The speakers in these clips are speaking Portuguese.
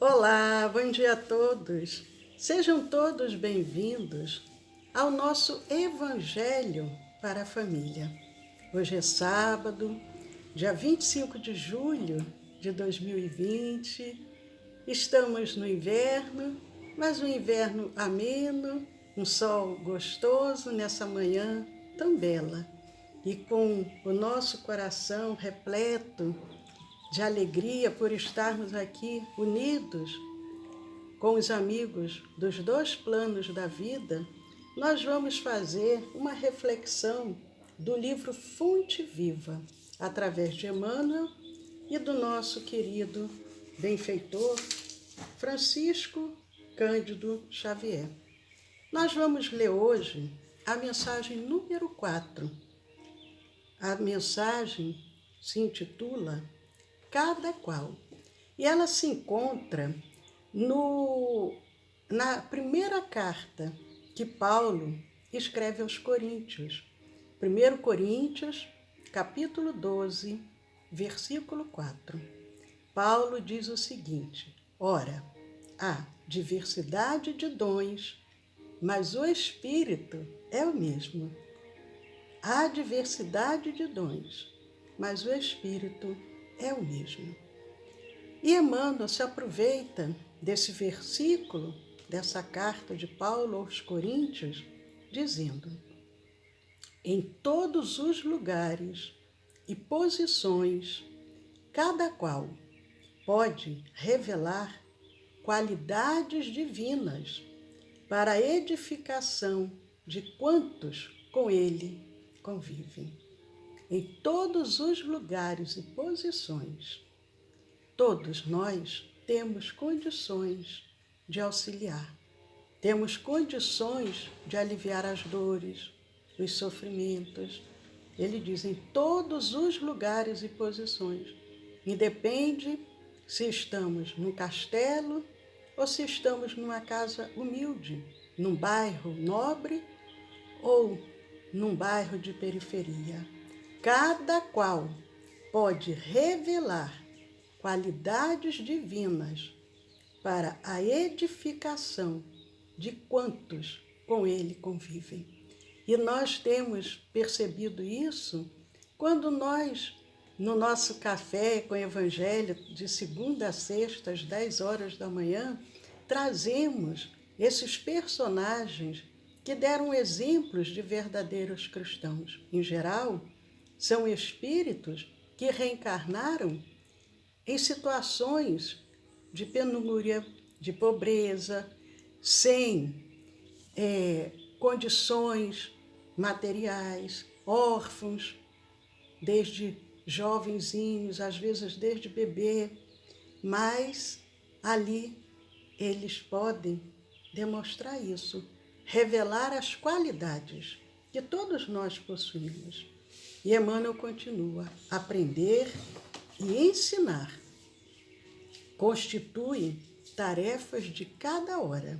Olá, bom dia a todos. Sejam todos bem-vindos ao nosso Evangelho para a Família. Hoje é sábado, dia 25 de julho de 2020. Estamos no inverno, mas um inverno ameno, um sol gostoso nessa manhã tão bela. E com o nosso coração repleto de alegria por estarmos aqui unidos com os amigos dos dois planos da vida, nós vamos fazer uma reflexão do livro Fonte Viva, através de Emmanuel e do nosso querido benfeitor Francisco Cândido Xavier. Nós vamos ler hoje a mensagem número 4. A mensagem se intitula Cada Qual. E ela se encontra na primeira carta que Paulo escreve aos Coríntios. 1 Coríntios, capítulo 12, versículo 4. Paulo diz o seguinte: Ora, há diversidade de dons, mas o Espírito é o mesmo. Há diversidade de dons, mas o Espírito é o mesmo. E Emmanuel se aproveita desse versículo, dessa carta de Paulo aos Coríntios, dizendo: em todos os lugares e posições, cada qual pode revelar qualidades divinas para a edificação de quantos com ele convivem. Em todos os lugares e posições, todos nós temos condições de auxiliar, temos condições de aliviar as dores, os sofrimentos. Ele diz em todos os lugares e posições. Independe se estamos num castelo ou se estamos numa casa humilde, num bairro nobre ou num bairro de periferia. Cada qual pode revelar qualidades divinas para a edificação de quantos com ele convivem. E nós temos percebido isso quando nós, no nosso café com o Evangelho, de segunda a sexta, às 10 horas da manhã, trazemos esses personagens que deram exemplos de verdadeiros cristãos. Em geral, são espíritos que reencarnaram em situações de penúria, de pobreza, sem condições materiais, órfãos, desde jovenzinhos, às vezes desde bebê, mas ali eles podem demonstrar isso, revelar as qualidades que todos nós possuímos. E Emmanuel continua: aprender e ensinar constituem tarefas de cada hora,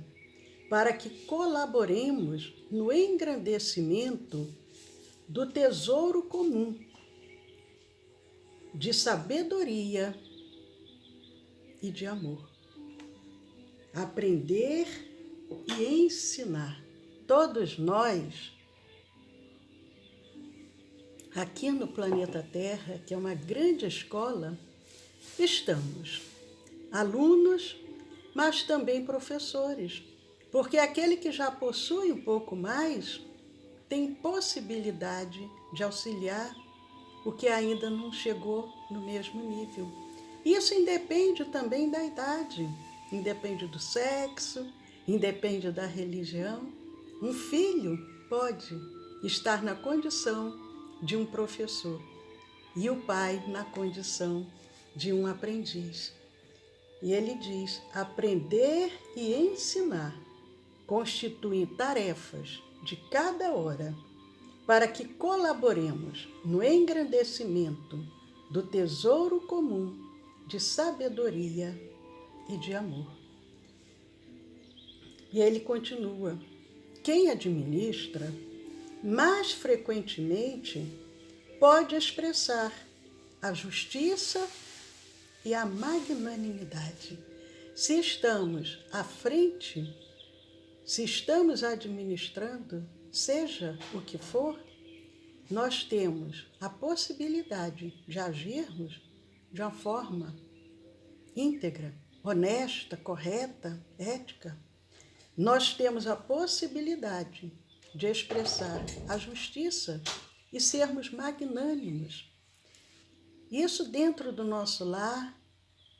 para que colaboremos no engrandecimento do tesouro comum de sabedoria e de amor. Aprender e ensinar. Todos nós, aqui no planeta Terra, que é uma grande escola, estamos alunos, mas também professores, porque aquele que já possui um pouco mais tem possibilidade de auxiliar o que ainda não chegou no mesmo nível. Isso independe também da idade, independe do sexo, independe da religião. Um filho pode estar na condição de um professor e o pai na condição de um aprendiz. E ele diz: aprender e ensinar constituem tarefas de cada hora, para que colaboremos no engrandecimento do tesouro comum de sabedoria e de amor. E ele continua: quem administra, mais frequentemente, pode expressar a justiça e a magnanimidade. se estamos à frente, se estamos administrando, seja o que for, nós temos a possibilidade de agirmos de uma forma íntegra, honesta, correta, ética. Nós temos a possibilidade de expressar a justiça e sermos magnânimos. Isso dentro do nosso lar,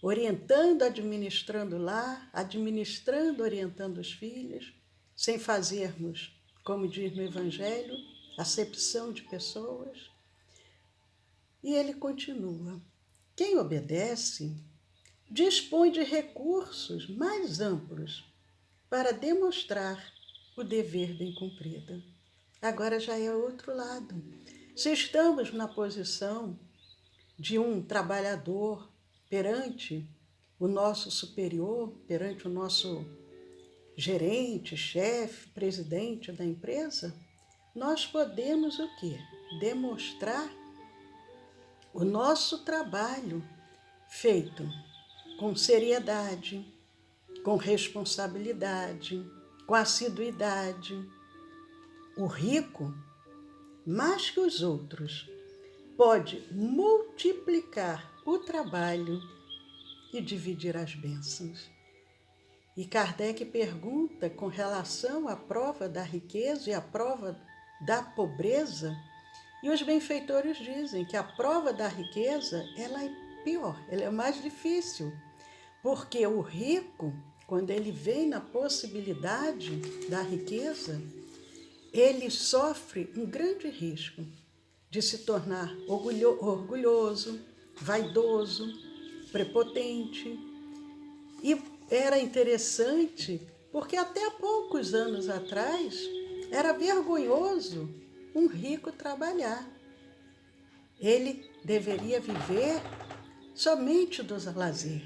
orientando, administrando o lar, administrando, orientando os filhos, sem fazermos, como diz no Evangelho, acepção de pessoas. E ele continua: quem obedece dispõe de recursos mais amplos para demonstrar o dever bem cumprido. Agora já é outro lado. Se estamos na posição de um trabalhador perante o nosso superior, perante o nosso gerente, chefe, presidente da empresa, nós podemos o quê? Demonstrar o nosso trabalho feito com seriedade, com responsabilidade, com assiduidade. O rico, mais que os outros, pode multiplicar o trabalho e dividir as bênçãos. E Kardec pergunta com relação à prova da riqueza e à prova da pobreza, e os benfeitores dizem que a prova da riqueza ela é pior, ela é mais difícil, porque o rico, quando ele vem na possibilidade da riqueza, ele sofre um grande risco de se tornar orgulhoso, vaidoso, prepotente. E era interessante, porque até há poucos anos atrás era vergonhoso um rico trabalhar. Ele deveria viver somente dos lazer,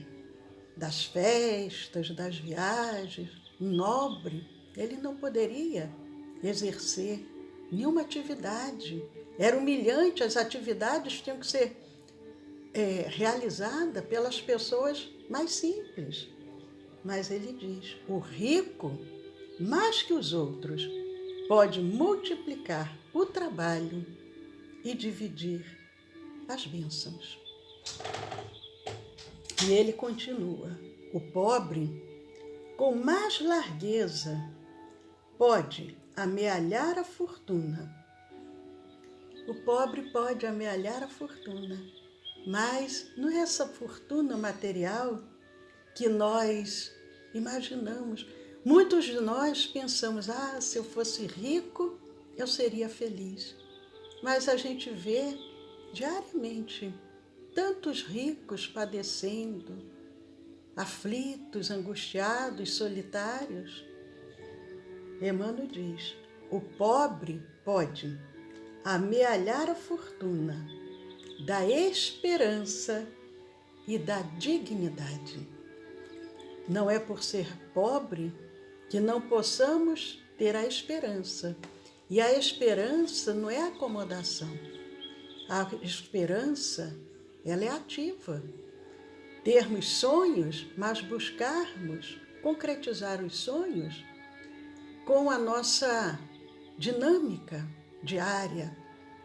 das festas, das viagens. Um nobre, ele não poderia exercer nenhuma atividade. Era humilhante, as atividades tinham que ser realizadas pelas pessoas mais simples. Mas ele diz, o rico, mais que os outros, pode multiplicar o trabalho e dividir as bênçãos. E ele continua, o pobre, com mais largueza, pode amealhar a fortuna. O pobre pode amealhar a fortuna, mas não é essa fortuna material que nós imaginamos. Muitos de nós pensamos, se eu fosse rico, eu seria feliz. Mas a gente vê diariamente tantos ricos padecendo, aflitos, angustiados, solitários. Emmanuel diz, o pobre pode amealhar a fortuna da esperança e da dignidade. Não é por ser pobre que não possamos ter a esperança. E a esperança não é acomodação. A esperança, ela é ativa. Termos sonhos, mas buscarmos concretizar os sonhos com a nossa dinâmica diária,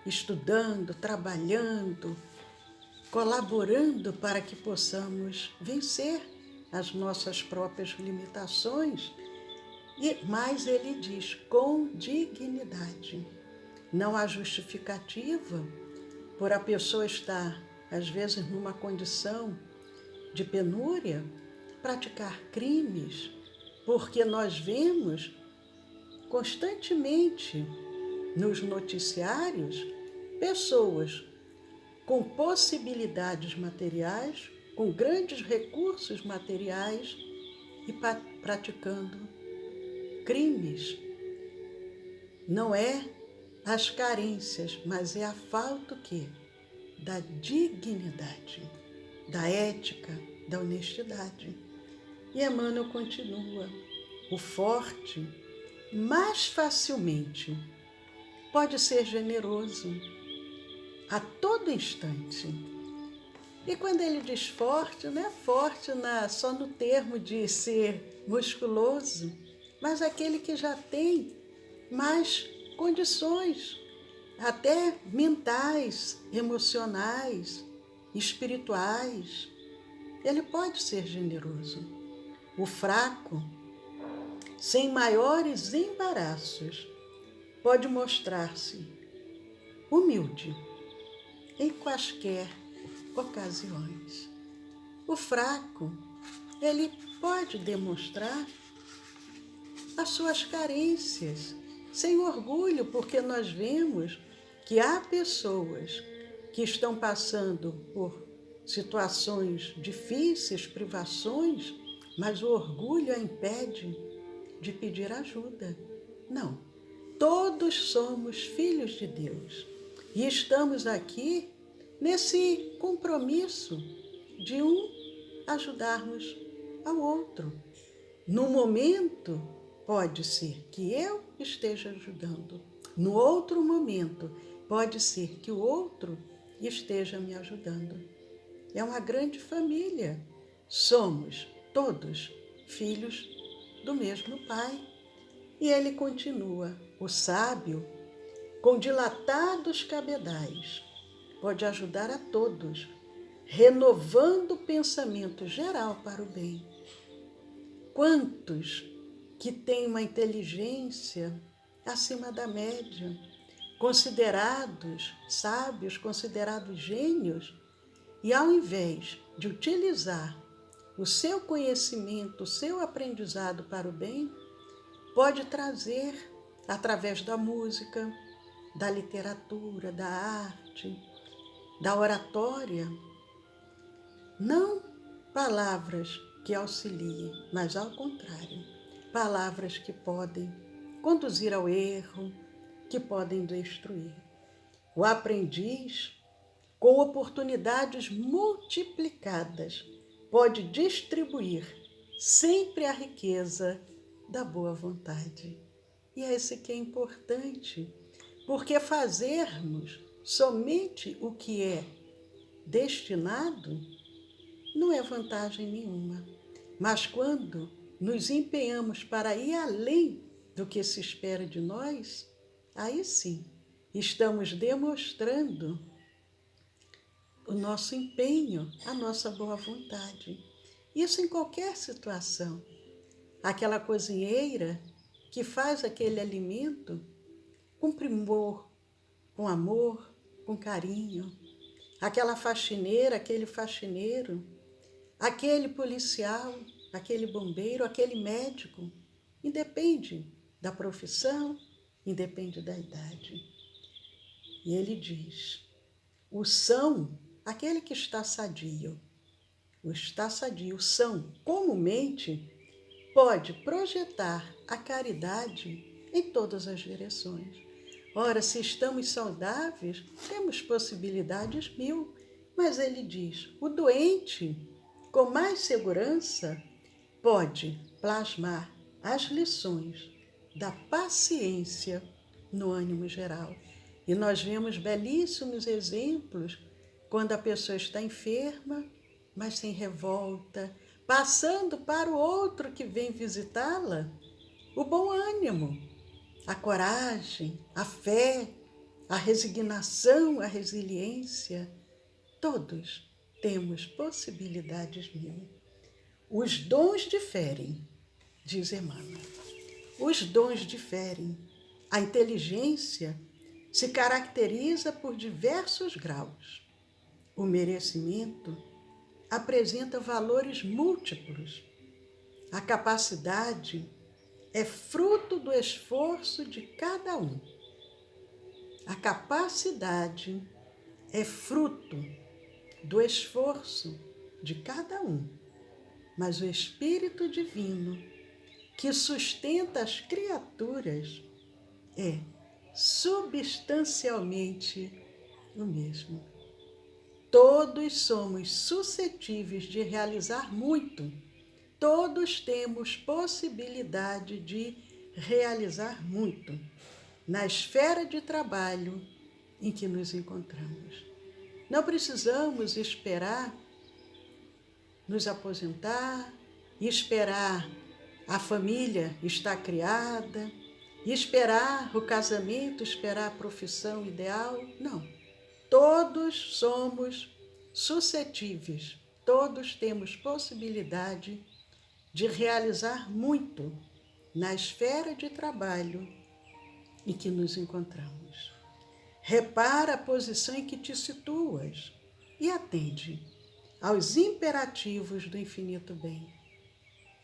estudando, trabalhando, colaborando para que possamos vencer as nossas próprias limitações. Mas ele diz, com dignidade. Não há justificativa por a pessoa estar, às vezes, numa condição de penúria, praticar crimes, porque nós vemos constantemente nos noticiários pessoas com possibilidades materiais, com grandes recursos materiais e praticando crimes. Não é as carências, mas é a falta o quê? Da dignidade, da ética, da honestidade. E Emmanuel continua, o forte mais facilmente pode ser generoso a todo instante. E quando ele diz forte, não é forte só no termo de ser musculoso, mas aquele que já tem mais condições, até mentais, emocionais, espirituais. Ele pode ser generoso. O fraco, sem maiores embaraços, pode mostrar-se humilde em quaisquer ocasiões. O fraco, ele pode demonstrar as suas carências, sem orgulho, porque nós vemos que há pessoas que estão passando por situações difíceis, privações, mas o orgulho a impede de pedir ajuda. Não, todos somos filhos de Deus e estamos aqui nesse compromisso de ajudarmos ao outro. No momento, pode ser que eu esteja ajudando. No outro momento, pode ser que o outro esteja me ajudando. É uma grande família. Somos todos filhos do mesmo Pai. E ele continua: o sábio, com dilatados cabedais, pode ajudar a todos, renovando o pensamento geral para o bem. Quantos que têm uma inteligência acima da média, considerados sábios, considerados gênios, e ao invés de utilizar o seu conhecimento, o seu aprendizado para o bem, pode trazer, através da música, da literatura, da arte, da oratória, não palavras que auxiliem, mas ao contrário, palavras que podem conduzir ao erro, que podem destruir. O aprendiz, com oportunidades multiplicadas, pode distribuir sempre a riqueza da boa vontade. E é esse que é importante, porque fazermos somente o que é destinado não é vantagem nenhuma. Mas quando nos empenhamos para ir além do que se espera de nós, aí sim, estamos demonstrando o nosso empenho, a nossa boa vontade. Isso em qualquer situação. Aquela cozinheira que faz aquele alimento com primor, com amor, com carinho. Aquela faxineira, aquele faxineiro, aquele policial, aquele bombeiro, aquele médico. Independe da profissão, independe da idade. E ele diz: o são, aquele que está sadio, o são, comumente, pode projetar a caridade em todas as direções. Ora, se estamos saudáveis, temos possibilidades mil, mas ele diz: o doente, com mais segurança, pode plasmar as lições da paciência no ânimo geral. E nós vemos belíssimos exemplos quando a pessoa está enferma, mas sem revolta, passando para o outro que vem visitá-la o bom ânimo, a coragem, a fé, a resignação, a resiliência. Todos temos possibilidades mil. Os dons diferem, diz Emmanuel. Os dons diferem. A inteligência se caracteriza por diversos graus. O merecimento apresenta valores múltiplos. A capacidade é fruto do esforço de cada um. A capacidade é fruto do esforço de cada um. Mas o Espírito Divino, que sustenta as criaturas, é substancialmente o mesmo. Todos somos suscetíveis de realizar muito. Todos temos possibilidade de realizar muito na esfera de trabalho em que nos encontramos. Não precisamos esperar nos aposentar, esperar a família estar criada, esperar o casamento, esperar a profissão ideal. Não. Todos somos suscetíveis, todos temos possibilidade de realizar muito na esfera de trabalho em que nos encontramos. Repara a posição em que te situas e atende aos imperativos do infinito bem.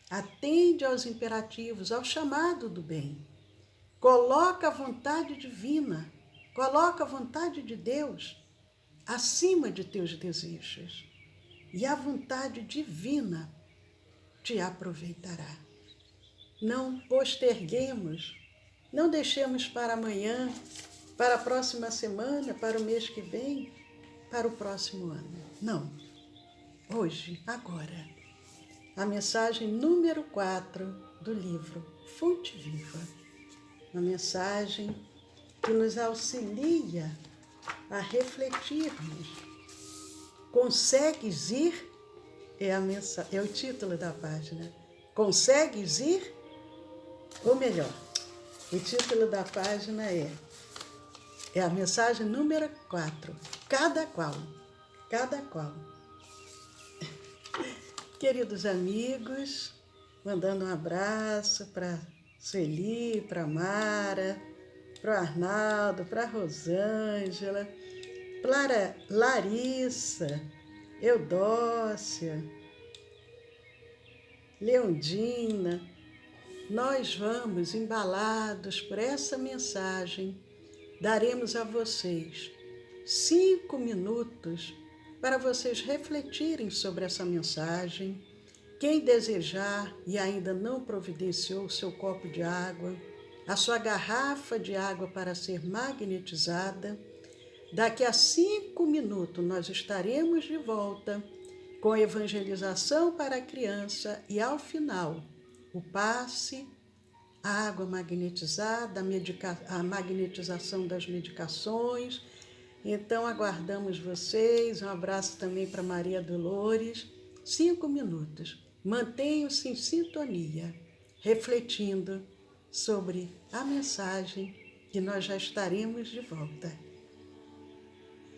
Atende aos imperativos, ao chamado do bem. Coloca a vontade divina, coloca a vontade de Deus acima de teus desejos. E a vontade divina te aproveitará. Não posterguemos, não deixemos para amanhã, para a próxima semana, para o mês que vem, para o próximo ano. Não. Hoje, agora. A mensagem número 4 do livro Fonte Viva. Uma mensagem que nos auxilia a refletirmos. Consegues ir? É o título da página. Consegues ir? Ou melhor, o título da página é a mensagem número 4. Cada qual. Queridos amigos, mandando um abraço para Sueli, para Mara, para o Arnaldo, para a Rosângela, para Larissa, Eudócia, Leondina. Nós vamos, embalados por essa mensagem, daremos a vocês 5 minutos para vocês refletirem sobre essa mensagem. Quem desejar e ainda não providenciou o seu copo de água, a sua garrafa de água para ser magnetizada, daqui a 5 minutos nós estaremos de volta com a evangelização para a criança e, ao final, o passe, a água magnetizada, a magnetização das medicações. Então, aguardamos vocês. Um abraço também para Maria Dolores. 5 minutos. Mantenham-se em sintonia, refletindo sobre a mensagem que nós já estaremos de volta.